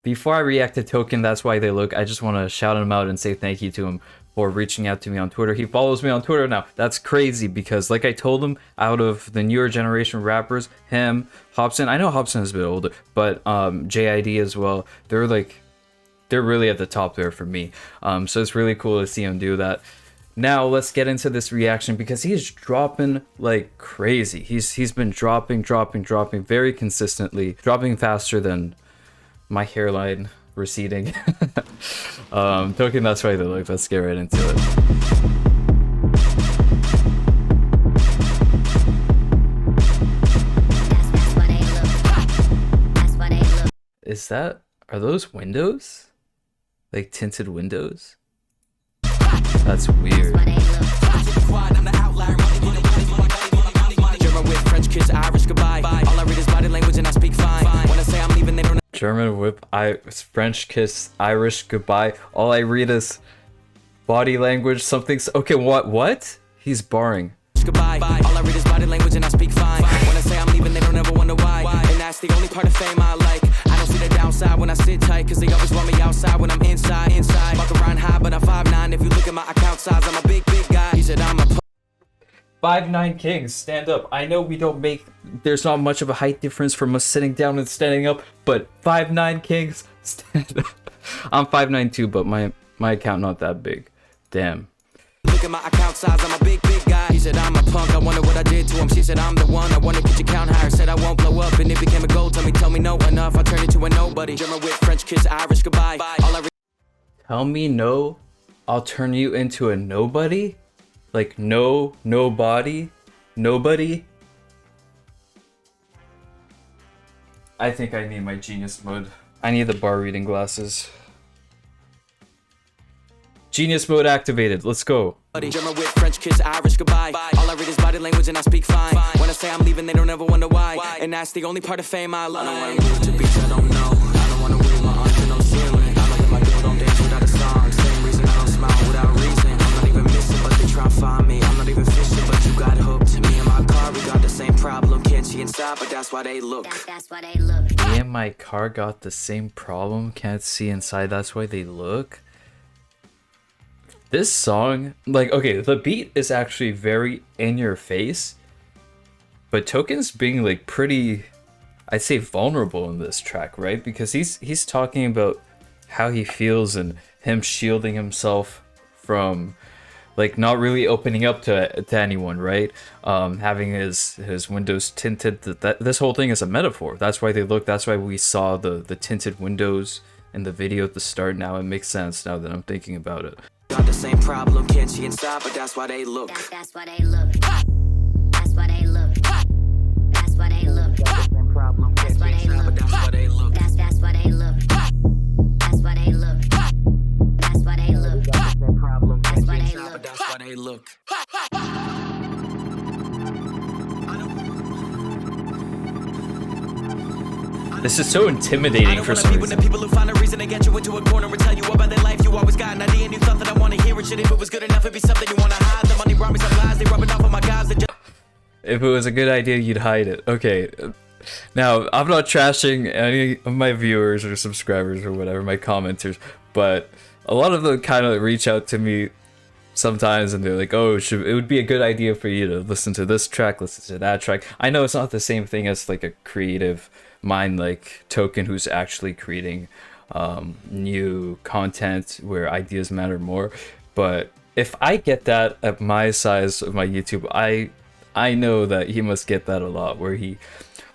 before I react to Token, that's why they look. I just want to shout him out and say thank you to him for reaching out to me on Twitter. He follows me on Twitter now. That's crazy because, like I told him, out of the newer generation rappers, him, Hobson. I know Hobson is a bit older, but JID as well. They're really at the top there for me. So it's really cool to see him do that. Now let's get into this reaction because he's dropping like crazy. He's been dropping very consistently, dropping faster than my hairline receding. Token, that's why they look. Let's get right into it. Are those windows? Like tinted windows? That's weird. German whip, French kiss, Irish goodbye. All I read is body language, something. Okay, what? He's barring. Goodbye. All I read is body language and I speak fine. When I say I'm leaving, they don't ever wonder why. And that's the only part of fame I like. I don't see the downside when I sit tight, cause they always want me outside when I'm inside. Fuck around high, but I'm 5'9". If you look at my account size, I'm a big guy. He said I'm a 5'9" Kings, stand up. I know we don't make, there's not much of a height difference from us sitting down and standing up, but 5'9" Kings, stand up. I'm 5'9" too, but my account not that big. Damn. Look at my account size, I'm a big guy. He said I'm a punk, I wonder what I did to him. She said I'm the one, I wonder could you count higher. Said I won't blow up, and it became a goal. Tell me no enough, I turn into a nobody. German with French kiss, Irish goodbye. Tell me no, I'll turn you into a nobody? Like nobody? I think I need my genius mode. I need the bar reading glasses. Genius mode activated. Let's go. German with French kiss, Irish goodbye. All I read is body language and I speak fine. When I say I'm leaving, they don't ever wonder why. And that's the only part of fame I like. I don't wanna move to beats I don't know. I don't wanna raise my arms to no ceiling. I know that my girl don't dance without a song. Same reason I don't smile without reason. I'm not even missing, but they try to find me. I'm not even fishing, but you got hooked. Me and my car, we got the same problem. Can't see inside, but that's why they look. That's why they look. Me and my car got the same problem. Can't see inside, that's why they look. This song, like, okay, the beat is actually very in your face, but Token's being like pretty, I'd say, vulnerable in this track, right? Because he's talking about how he feels and him shielding himself from like not really opening up to anyone, right? Having his windows tinted. This whole thing is a metaphor. That's why they look. That's why we saw the tinted windows in the video at the start. Now it makes sense now that I'm thinking about it. Got the same problem, can't see inside, but that's why they look. That's why they look. That's why they look. That's why they look. Got the same problem, can't see inside, but that's why they look. That's why they look. That's why they look. That's why they look. Got the same problem, can't see inside, but that's why they look. This is so intimidating for some reason. People who find a reason to get you into a corner and tell you about their life. You always got an idea and you thought that I want to hear it. Shit, if it was good enough, it'd be something you want to hide. The money brought me some lies, they rub it off on my guys. If it was a good idea, you'd hide it. Okay. Now, I'm not trashing any of my viewers or subscribers or whatever, my commenters, but a lot of them kind of reach out to me sometimes and they're like, oh, it would be a good idea for you to listen to this track, listen to that track. I know it's not the same thing as like a creative mind like Token who's actually creating new content where ideas matter more, but if I get that at my size of my YouTube, I know that he must get that a lot,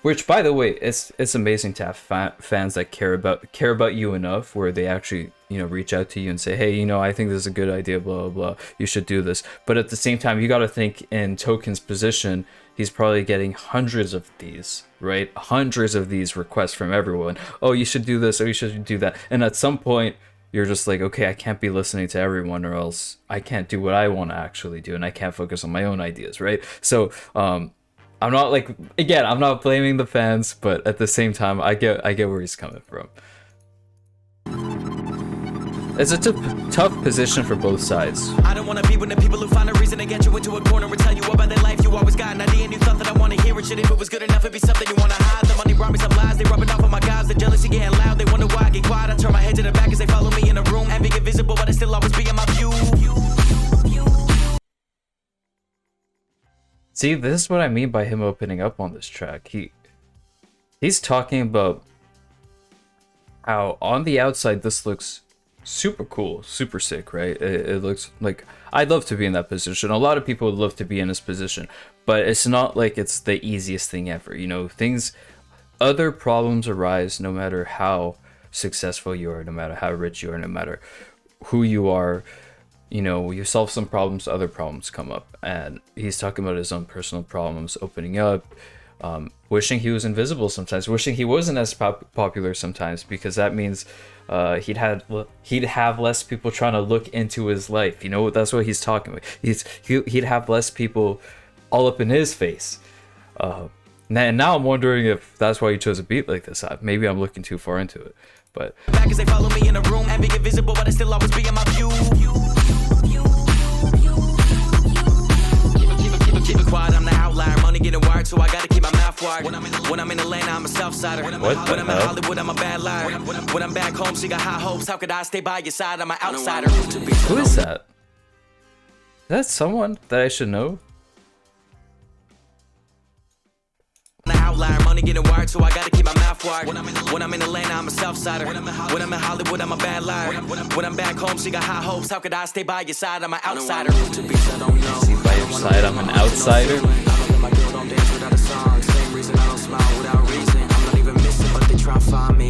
which by the way, it's amazing to have fans that care about you enough where they actually, you know, reach out to you and say, hey, you know, I think this is a good idea, blah blah blah, you should do this. But at the same time, you got to think in Token's position, he's probably getting hundreds of these, right? Hundreds of these requests from everyone. Oh, you should do this, or you should do that. And at some point, you're just like, okay, I can't be listening to everyone or else I can't do what I want to actually do and I can't focus on my own ideas, right? So, I'm not like, again, I'm not blaming the fans, but at the same time, I get where he's coming from. It's a tough position for both sides. I don't wanna be with the people who find a reason to get you into a corner and tell you about their life. You always got an idea and you thought that I wanna hear it. Shit, if it was good enough, it'd be something you wanna hide. The money brought me some lies, they rubbing off on my guys. The jealousy getting loud, they wonder why I get quiet. I turn my head to the back as they follow me in the room. Envy invisible, but I still always be in my view. See, this is what I mean by him opening up on this track. He's talking about how on the outside this looks super cool, super sick, right? It looks like I'd love to be in that position. A lot of people would love to be in this position, but it's not like it's the easiest thing ever. You know, other problems arise no matter how successful you are, no matter how rich you are, no matter who you are. You know, you solve some problems, other problems come up. And he's talking about his own personal problems, opening up, wishing he was invisible sometimes, wishing he wasn't as popular sometimes, because that means he'd have less people trying to look into his life. You know, that's what he's talking about. He'd have less people all up in his face. And now I'm wondering if that's why he chose a beat like this. Maybe I'm looking too far into it, but back as they follow me in a room and be invisible, but I still always be in my view. Keep it quiet, I'm the outlier. Money getting wired, so I gotta keep my mouth wired. When I'm in Atlanta, I'm a Southsider. When I'm in Hollywood, I'm a bad liar. When I'm back home, she got high hopes. How could I stay by your side? I'm an outsider. Who is that? Is that someone that I should know? The outlier, money getting wired, so I gotta keep my mouth wired. When I'm in Atlanta, I'm a Southsider. When I'm in Hollywood, I'm a bad liar. When I'm back home, she got high hopes. How could I stay by your side? I'm an outsider. Stay by your side, I'm an outsider.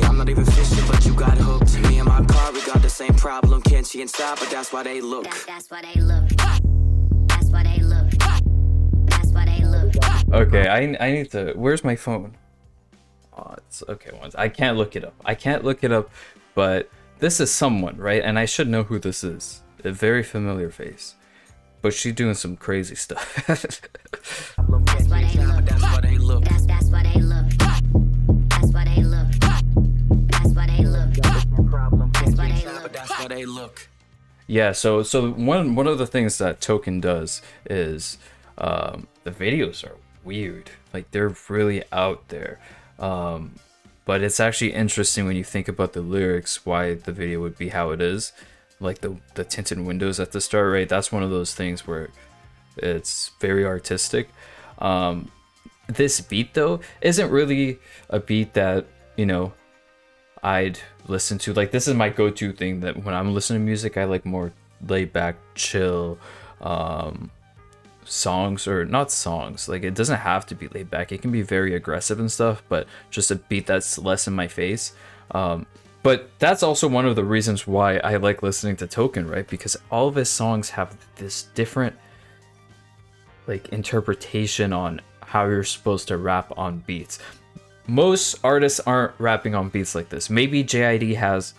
I'm not even fishing, but you got hooked. Me and my car, we got the same problem. Can't see inside, but that's why they look. That's why they look. That's why they look. That's why they look. Okay, I need to. Where's my phone? Oh, it's okay. I can't look it up. But this is someone, right? And I should know who this is. A very familiar face, but she's doing some crazy stuff. That's why they look. That's why they look. That's why they look. That's why they look. That's why they look. That's why they look. Yeah. So one of the things that Token does is the videos are weird. Like, they're really out there. But it's actually interesting when you think about the lyrics, why the video would be how it is. Like the tinted windows at the start, right? That's one of those things where it's very artistic. This beat, though, isn't really a beat that, you know, I'd listen to. Like, this is my go-to thing, that when I'm listening to music, I like more laid back, chill songs, or not songs, like, it doesn't have to be laid back, it can be very aggressive and stuff, but just a beat that's less in my face. But that's also one of the reasons why I like listening to Token, right? Because all of his songs have this different, like, interpretation on how you're supposed to rap on beats. Most artists aren't rapping on beats like this. Maybe JID has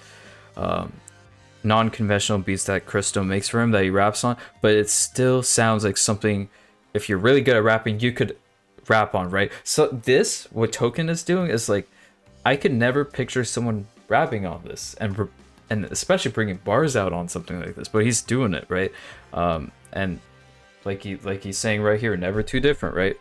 non-conventional beats that Christo makes for him that he raps on, but it still sounds like something, if you're really good at rapping, you could rap on, right? So this, what Token is doing, is like, I could never picture someone rapping on this, and especially bringing bars out on something like this, but he's doing it, right? And like he's saying right here, never too different, right?